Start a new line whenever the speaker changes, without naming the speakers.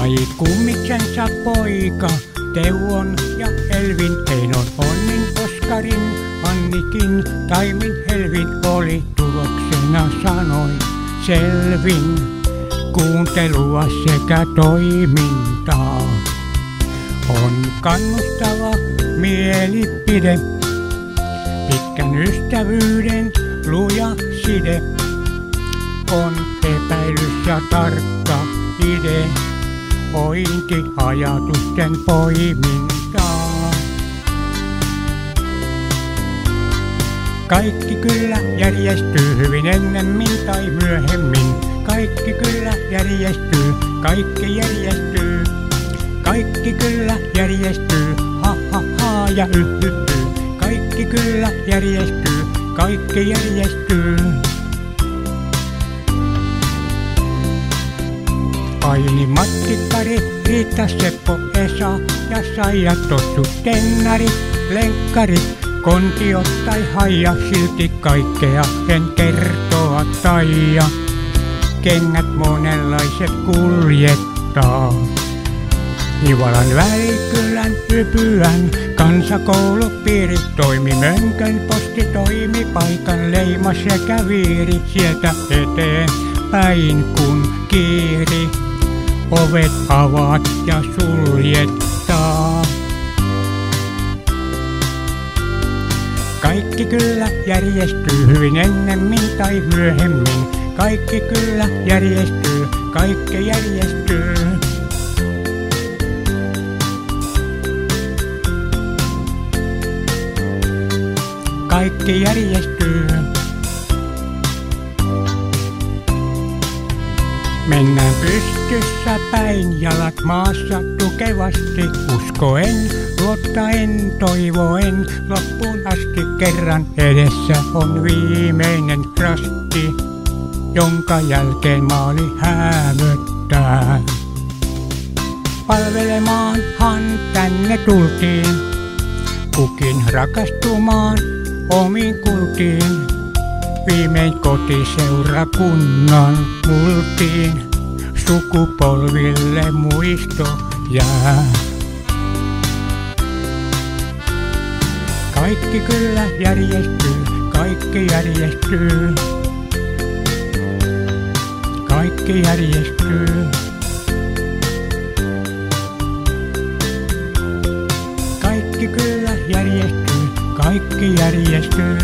Sai kummiksensa poika, Teuon ja Elvin, Einon, Onnin, Oskarin, Annikin, Taimin, Helvin oli tuloksena sanoi Selvin. Kuuntelua sekä toimintaa on kannustava mielipide, pitkän ystävyyden luja side on epäilys ja tarkka ide, ointi ajatusten poimintaa. Kaikki kyllä järjestyy hyvin ennemmin tai myöhemmin. Kaikki kyllä järjestyy, kaikki järjestyy. Kaikki kyllä järjestyy, ha ha ha ja yhy. Kaikki kyllä järjestyy, kaikki järjestyy. Aini, Matti, Kari, Riitta, Seppo, Esa ja Saija, Tossu, Tennari, Lenkkarit, Kontiot tai Haija, silti kaikkea en kertoa taida. Kengät monenlaiset kuljettaa. Nivalan Välikylän, Ypyän, kansakoulupiiri toimi, Mönkön postitoimipaikan leima sekä viiri. Sieltä eteenpäin kun kiiri, ovet avaat ja suljettaa. Kaikki kyllä järjestyy hyvin ennemmin tai myöhemmin. Kaikki kyllä järjestyy, kaikki järjestyy. Kaikki järjestyy. Mennään pystyssä päin, jalat maassa tukevasti, uskoen, luottaen, toivoen, loppuun asti kerran edessä on viimeinen rasti, jonka jälkeen maali häämöttää. Palvelemaanhan tänne tultiin, kukin rakastumaan omiin kultiin. Viimein kotiseurakunnan multiin, sukupolville muisto jää. Kaikki kyllä järjestyy, kaikki järjestyy. Kaikki järjestyy. Kaikki kyllä järjestyy, kaikki järjestyy.